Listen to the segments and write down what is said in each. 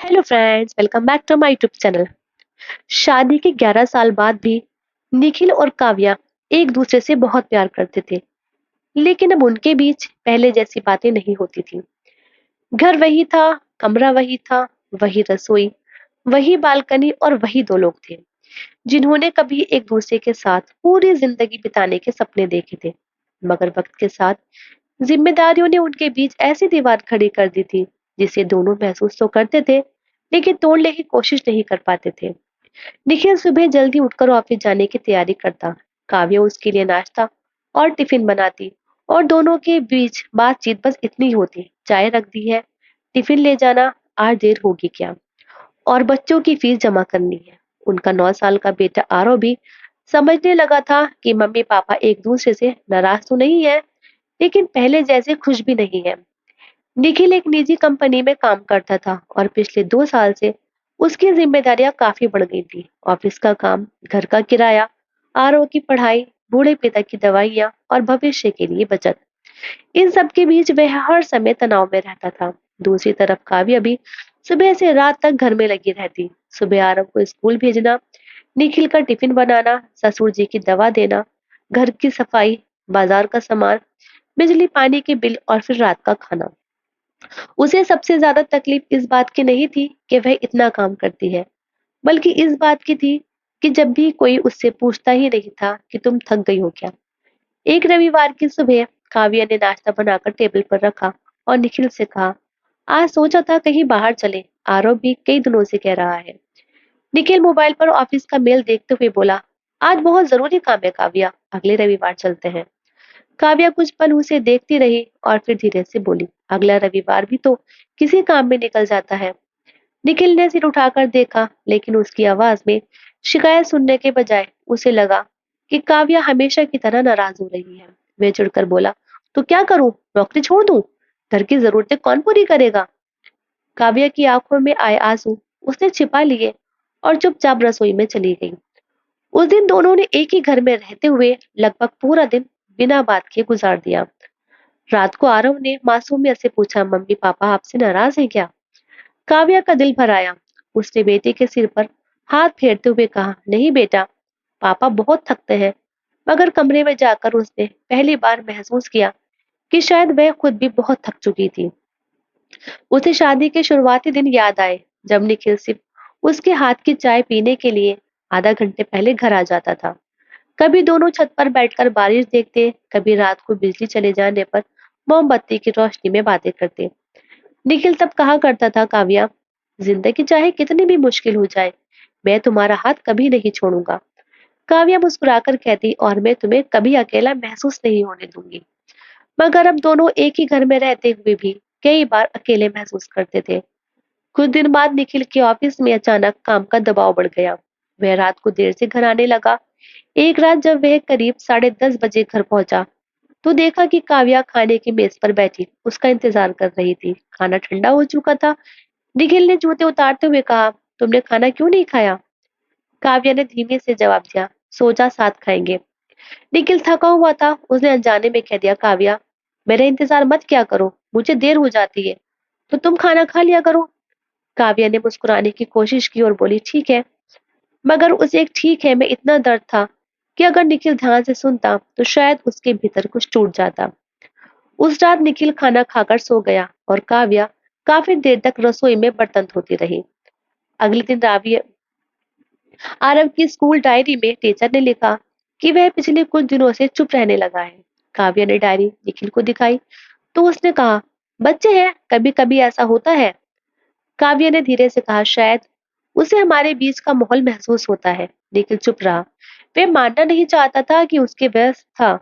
Hello friends, welcome back to my YouTube channel. शादी के 11 साल बाद भी निखिल और काव्या एक दूसरे से बहुत प्यार करते थे। लेकिन अब उनके बीच पहले जैसी बातें नहीं होती थी। घर वही था, कमरा वही था, वही रसोई, वही बालकनी और वही दो लोग थे जिन्होंने कभी एक दूसरे के साथ पूरी जिंदगी बिताने के सपने देखे थे। मगर वक्त के साथ जिम्मेदारियों ने उनके बीच ऐसी दीवार खड़ी कर दी थी जिसे दोनों महसूस तो करते थे, लेकिन तोड़ने की कोशिश नहीं कर पाते थे। निखिल सुबह जल्दी उठकर ऑफिस जाने की तैयारी करता। काव्या उसके लिए नाश्ता और टिफिन बनाती और दोनों के बीच बातचीत बस इतनी ही होती, चाय रख दी है, टिफिन ले जाना, आज देर होगी क्या, और बच्चों की फीस जमा करनी है। उनका 9 साल का बेटा आरव भी समझने लगा था कि मम्मी पापा एक दूसरे से नाराज तो नहीं है, लेकिन पहले जैसे खुश भी नहीं है। निखिल एक निजी कंपनी में काम करता था और पिछले 2 साल से उसकी जिम्मेदारियां काफी बढ़ गई थी। ऑफिस का काम, घर का किराया, आरओ की पढ़ाई, बूढ़े पिता की दवाइयां और भविष्य के लिए बचत, इन सब के बीच वह हर समय तनाव में रहता था। दूसरी तरफ काव्या भी सुबह से रात तक घर में लगी रहती। सुबह आरव को स्कूल भेजना, निखिल का टिफिन बनाना, ससुर जी की दवा देना, घर की सफाई, बाजार का सामान, बिजली पानी के बिल और फिर रात का खाना। उसे सबसे ज्यादा तकलीफ इस बात की नहीं थी कि वह इतना काम करती है, बल्कि इस बात की थी कि जब भी कोई उससे पूछता ही नहीं था कि तुम थक गई हो क्या। एक रविवार की सुबह काव्या ने नाश्ता बनाकर टेबल पर रखा और निखिल से कहा, आज सोचा था कहीं बाहर चले, आरव भी कई दिनों से कह रहा है। निखिल मोबाइल पर ऑफिस का मेल देखते हुए बोला, आज बहुत जरूरी काम है काव्या, अगले रविवार चलते हैं। काव्या कुछ पल उसे देखती रही और फिर धीरे से बोली, अगला रविवार भी तो किसी काम में निकल जाता है। निखिल ने सिर उठाकर देखा, लेकिन उसकी आवाज में शिकायत सुनने के बजाय उसे लगा कि काव्या हमेशा की तरह नाराज हो रही है। वह चिढ़कर बोला, तो क्या करूं, नौकरी छोड़ दूं, घर की जरूरतें कौन पूरी करेगा। काव्या की आंखों में आए आंसू उसने छिपा लिए और चुपचाप रसोई में चली गई। उस दिन दोनों ने एक ही घर में रहते हुए लगभग पूरा दिन बिना बात किए गुजार दिया। रात को आरव ने मासूमियत से पूछा, मम्मी पापा आपसे नाराज हैं क्या। काव्या का दिल भर आया। उसने बेटे के सिर पर हाथ फेरते हुए कहा, नहीं बेटा, पापा बहुत थकते हैं। मगर कमरे में जाकर उसने पहली बार महसूस किया कि शायद वह खुद भी बहुत थक चुकी थी। उसे शादी के शुरुआती दिन याद आए, जब निखिल सिर्फ उसके हाथ की चाय पीने के लिए आधा घंटे पहले घर आ जाता था। कभी दोनों छत पर बैठकर बारिश देखते, कभी रात को बिजली चले जाने पर मोमबत्ती की रोशनी में बातें करते। निखिल तब कहा करता था, काव्या, जिंदगी चाहे कितनी भी मुश्किल हो जाए, मैं तुम्हारा हाथ कभी नहीं छोड़ूंगा। काव्या मुस्कुराकर कहती, और मैं तुम्हें कभी अकेला महसूस नहीं होने दूंगी। मगर अब दोनों एक ही घर में रहते हुए भी कई बार अकेले महसूस करते थे। कुछ दिन बाद निखिल के ऑफिस में अचानक काम का दबाव बढ़ गया। वह रात को देर से घर आने लगा। एक रात जब वह करीब 10:30 बजे घर पहुंचा, तो देखा कि काव्या खाने की मेज पर बैठी उसका इंतजार कर रही थी। खाना ठंडा हो चुका था। निखिल ने जूते उतारते हुए कहा, तुमने खाना क्यों नहीं खाया। काव्या ने धीमे से जवाब दिया, सोचा साथ खाएंगे। निखिल थका हुआ था, उसने अनजाने में कह दिया, काव्या, मेरा इंतजार मत क्या करो, मुझे देर हो जाती है, तो तुम खाना खा लिया करो। काव्या ने मुस्कुराने की कोशिश की और बोली, ठीक है। मगर उस एक ठीक है में इतना दर्द था कि अगर निखिल ध्यान से सुनता तो शायद उसके भीतर कुछ टूट जाता। उस रात निखिल खाना खाकर सो गया और काव्या काफी देर तक रसोई में बर्तन धोती रही। अगले दिन रावी आरव की स्कूल डायरी में टीचर ने लिखा कि वह पिछले कुछ दिनों से चुप रहने लगा है। काव्या ने डायरी निखिल को दिखाई तो उसने कहा, बच्चे हैं, कभी कभी ऐसा होता है। काव्या ने धीरे से कहा, शायद उसे हमारे बीच का माहौल महसूस होता है। निखिल चुप रहा। वह मानना नहीं चाहता था कि उसके व्यस्तता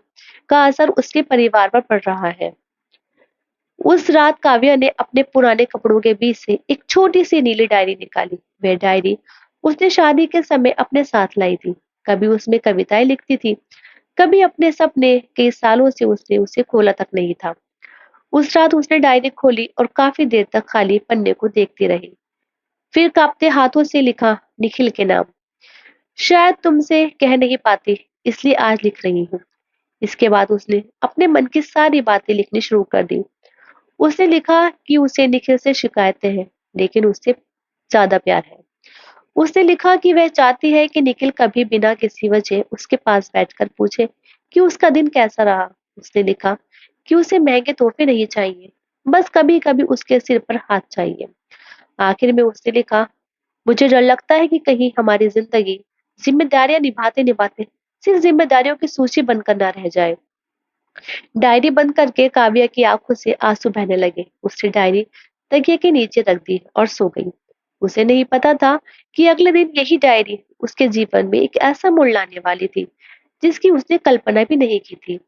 का असर उसके परिवार पर पड़ रहा है। उस रात काव्या ने अपने पुराने कपड़ों के बीच से एक छोटी सी नीली डायरी निकाली। वह डायरी उसने शादी के समय अपने साथ लाई थी। कभी उसमें कविताएं लिखती थी, कभी अपने सपने। कई सालों से उसने उसे खोला तक नहीं था। उस रात उसने डायरी खोली और काफी देर तक खाली पन्ने को देखती रही। फिर कांपते हाथों से लिखा, निखिल के नाम, शायद तुमसे कह नहीं पाती, इसलिए आज लिख रही हूँ। इसके बाद उसने अपने मन की सारी बातें लिखनी शुरू कर दी। उसने लिखा कि उसे निखिल से शिकायतें हैं, लेकिन उससे ज्यादा प्यार है। उसने लिखा कि वह चाहती है कि निखिल कभी बिना किसी वजह उसके पास बैठकर पूछे कि उसका दिन कैसा रहा। उसने लिखा कि उसे महंगे तोहफे नहीं चाहिए, बस कभी कभी उसके सिर पर हाथ चाहिए। आखिर में उसने लिखा, मुझे डर लगता है कि कहीं हमारी जिंदगी जिम्मेदारियां निभाते निभाते सिर्फ जिम्मेदारियों की सूची बनकर ना रह जाए। डायरी बंद करके काव्या की आंखों से आंसू बहने लगे। उसने डायरी तकिए के नीचे रख दी और सो गई। उसे नहीं पता था कि अगले दिन यही डायरी उसके जीवन में एक ऐसा मोड़ लाने वाली थी जिसकी उसने कल्पना भी नहीं की थी।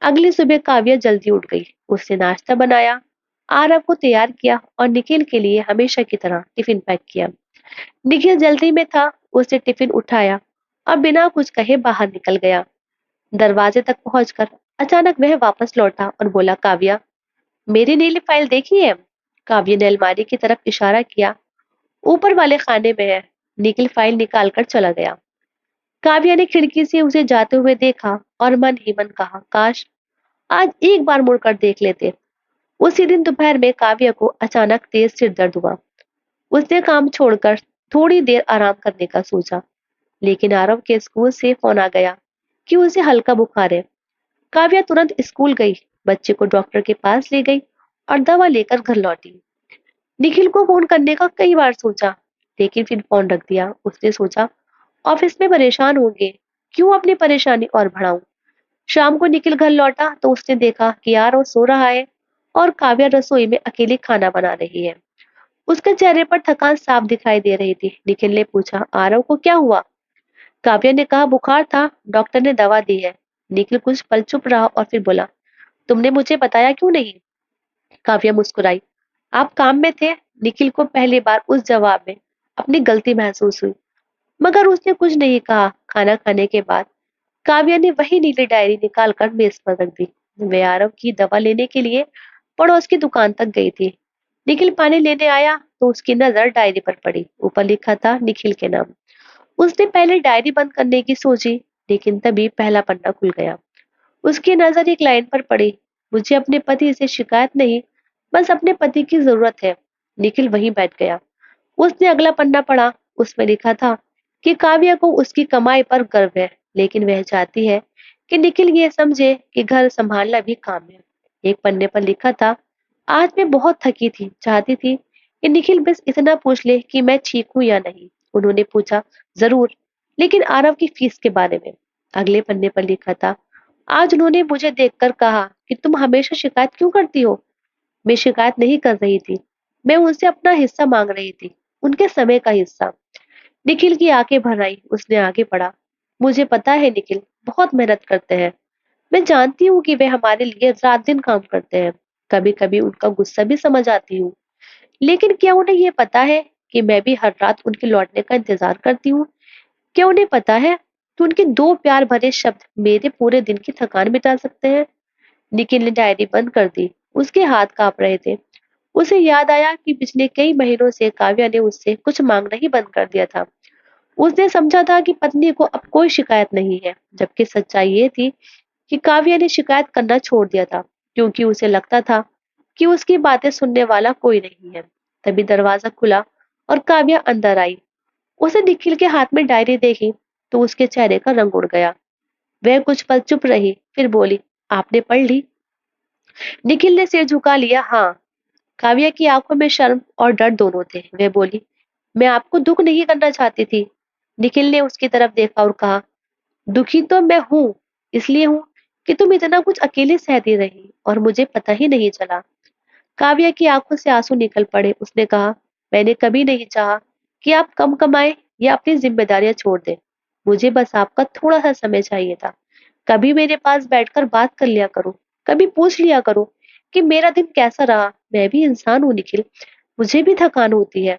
अगली सुबह काव्या जल्दी उठ गई। उसने नाश्ता बनाया, आरव को तैयार किया और निखिल के लिए हमेशा की तरह टिफिन पैक किया। निखिल जल्दी में था। उसने टिफिन उठाया और बिना कुछ कहे बाहर निकल गया। दरवाजे तक पहुंचकर अचानक वह वापस लौटा और बोला, काव्या, मेरी नीली फाइल देखी है? काव्या ने अलमारी की तरफ इशारा किया। ऊपर वाले खाने में है। निखिल फाइल निकाल कर चला गया। काव्या ने खिड़की से उसे जाते हुए देखा और मन ही मन कहा, काश आज एक बार मुड़कर देख लेते। उसी दिन दोपहर में काव्या को अचानक तेज सिर दर्द हुआ। उसने काम छोड़कर थोड़ी देर आराम करने का सोचा, लेकिन आरव के स्कूल से फोन आ गया कि उसे हल्का बुखार है। काव्या तुरंत स्कूल गई, बच्चे को डॉक्टर के पास ले गई और दवा लेकर घर लौटी। निखिल को फोन करने का कई बार सोचा, लेकिन फिर फोन रख दिया। उसने सोचा, ऑफिस में परेशान होंगे, क्यों अपनी परेशानी और बढ़ाऊं। शाम को निखिल घर लौटा तो उसने देखा कि यार वो सो रहा है और काव्या रसोई में अकेली खाना बना रही है। उसके चेहरे पर थकान साफ दिखाई दे रही थी। निखिल ने पूछा, आरव को क्या हुआ? काव्या ने कहा, बुखार था, डॉक्टर ने दवा दी है। निखिल कुछ पल चुप रहा और फिर बोला, तुमने मुझे बताया क्यों नहीं? काव्या मुस्कुराई, आप काम में थे। निखिल को पहली बार उस जवाब में अपनी गलती महसूस हुई, मगर उसने कुछ नहीं कहा। खाना खाने के बाद काव्या ने वही नीली डायरी निकाल कर मेज पर रख दी। वे आरव की दवा लेने के लिए पड़ोस की दुकान तक गई थी। निखिल पानी लेने आया तो उसकी नजर डायरी पर पड़ी। ऊपर लिखा था निखिल के नाम। उसने पहले डायरी बंद करने की सोची, लेकिन तभी पहला पन्ना खुल गया। उसकी नजर एक लाइन पर पड़ी, मुझे अपने पति से शिकायत नहीं, बस अपने पति की जरूरत है। निखिल वहीं बैठ गया। उसने अगला पन्ना पढ़ा। उसमें लिखा था कि काव्या को उसकी कमाई पर गर्व है, लेकिन वह चाहती है कि निखिल ये समझे कि घर संभालना भी काम है। एक पन्ने पर लिखा था, आज मैं बहुत थकी थी, चाहती थी कि निखिल बस इतना पूछ ले कि मैं ठीक हूं या नहीं। उन्होंने पूछा, जरूर, लेकिन आरव की फीस के बारे में। अगले पन्ने पर लिखा था, आज उन्होंने मुझे देखकर कहा कि तुम हमेशा शिकायत क्यों करती हो। मैं शिकायत नहीं कर रही थी, मैं उनसे अपना हिस्सा मांग रही थी, उनके समय का हिस्सा। निखिल की आंखें भर आई। उसने आगे बढ़ा, मुझे पता है निखिल बहुत मेहनत करते हैं। मैं जानती हूँ कि वे हमारे लिए रात दिन काम करते हैं। कभी कभी उनका गुस्सा भी समझ आती हूँ, लेकिन क्या उन्हें ये पता है कि मैं भी हर रात उनके लौटने का इंतजार करती हूँ? क्या उन्हें पता है कि उनके दो प्यार भरे शब्द मेरे पूरे दिन की थकान मिटा सकते हैं? निखिल ने डायरी बंद कर दी। उसके हाथ कांप रहे थे। उसे याद आया कि पिछले कई महीनों से काव्या ने उससे कुछ मांगना ही बंद कर दिया था। उसने समझा था कि पत्नी को अब कोई शिकायत नहीं है, जबकि सच्चाई ये थी कि काव्या ने शिकायत करना छोड़ दिया था, क्योंकि उसे लगता था कि उसकी बातें सुनने वाला कोई नहीं है। तभी दरवाजा खुला और काव्या अंदर आई। उसे निखिल के हाथ में डायरी देखी तो उसके चेहरे का रंग उड़ गया। वह कुछ पल चुप रही, फिर बोली, आपने पढ़ ली? निखिल ने सिर झुका लिया, हाँ। काव्या की आंखों में शर्म और डर दोनों थे। वह बोली, मैं आपको दुख नहीं करना चाहती थी। निखिल ने उसकी तरफ देखा और कहा, दुखी तो मैं हूं, इसलिए हूं कि तुम इतना कुछ अकेले सहती रही और मुझे पता ही नहीं चला। काव्या की आंखों से आंसू निकल पड़े। उसने कहा, मैंने कभी नहीं चाहा कि आप कम कमाए या अपनी जिम्मेदारियां छोड़ दें। मुझे बस आपका थोड़ा सा समय चाहिए था। कभी मेरे पास बैठकर बात कर लिया करो, कभी पूछ लिया करो कि मेरा दिन कैसा रहा। मैं भी इंसान हूँ निखिल, मुझे भी थकान होती है।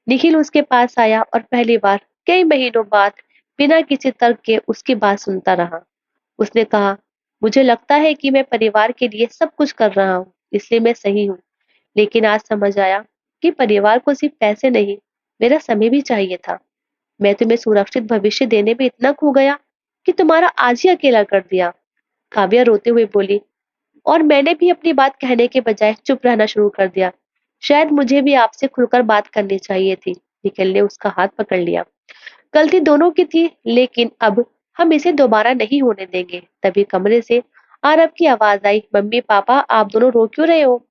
निखिल उसके पास आया और पहली बार कई महीनों बाद बिना किसी तर्क के उसकी बात सुनता रहा। उसने कहा, मुझे लगता है कि मैं परिवार के लिए सब कुछ कर रहा हूँ, इसलिए मैं सही हूँ। लेकिन आज समझ आया कि परिवार को सिर्फ पैसे नहीं, मेरा समय भी चाहिए था। मैं तुम्हें सुरक्षित भविष्य देने में इतना खो गया कि तुम्हारा आज ही अकेला कर दिया। काव्या रोते हुए बोली, और मैंने भी अपनी बात कहने के बजाय चुप रहना शुरू कर दिया। शायद मुझे भी आपसे खुलकर बात करनी चाहिए थी। निखिल ने उसका हाथ पकड़ लिया। गलती दोनों की थी, लेकिन अब हम इसे दोबारा नहीं होने देंगे। तभी कमरे से आरव की आवाज आई, मम्मी पापा आप दोनों रो क्यों रहे हो?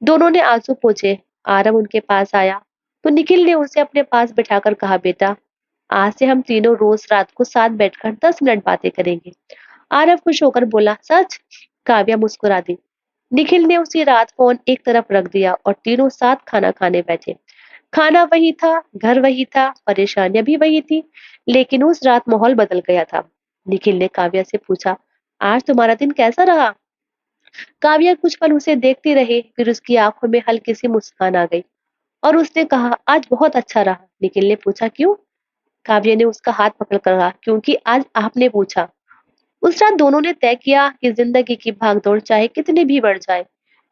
दोनों ने आंसू पोंछे। आरव उनके पास आया तो निखिल ने उसे अपने पास बिठाकर कहा, बेटा आज से हम तीनों रोज रात को साथ बैठकर 10 मिनट बातें करेंगे। आरव खुश होकर बोला, सच? काव्या मुस्कुरा दी। निखिल ने उसी रात फोन एक तरफ रख दिया और तीनों साथ खाना खाने बैठे। खाना वही था, घर वही था, परेशानियां भी वही थी, लेकिन उस रात माहौल बदल गया था। निखिल ने काव्या से पूछा, आज तुम्हारा दिन कैसा रहा? काव्या कुछ पल उसे देखती रही, फिर उसकी आंखों में हल्की सी मुस्कान आ गई और उसने कहा, आज बहुत अच्छा रहा। निखिल ने पूछा, क्यों? काव्या ने उसका हाथ पकड़ कर कहा, क्योंकि आज आपने पूछा। उस रात दोनों ने तय किया कि जिंदगी की भागदौड़ चाहे कितनी भी बढ़ जाए,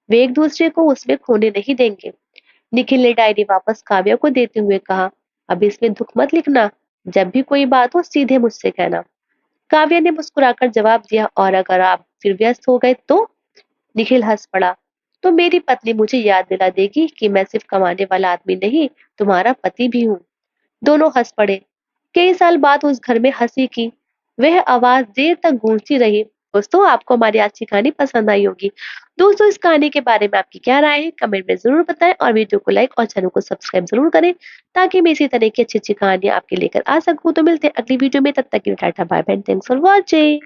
वे एक दूसरे को उसमें खोने नहीं देंगे। निखिल ने डायरी वापस काव्या को देते हुए कहा, अब इसमें दुख मत लिखना, जब भी कोई बात हो सीधे मुझसे कहना। काव्या ने मुस्कुराकर जवाब दिया, और अगर आप फिर व्यस्त हो गए तो? निखिल हंस पड़ा, तो मेरी पत्नी मुझे याद दिला देगी कि मैं सिर्फ कमाने वाला आदमी नहीं, तुम्हारा पति भी हूँ। दोनों हंस पड़े। कई साल बाद उस घर में हंसी की वह आवाज देर तक गूंजती रही। दोस्तों, आपको हमारी आज की कहानी पसंद आई होगी। दोस्तों, इस कहानी के बारे में आपकी क्या राय है कमेंट में जरूर बताएं और वीडियो को लाइक और चैनल को सब्सक्राइब जरूर करें, ताकि मैं इसी तरह की अच्छी अच्छी कहानियां आपके लेकर आ सकूं। तो मिलते हैं अगली वीडियो में, तब तक के लिए टाटा bye bye, thanks for watching.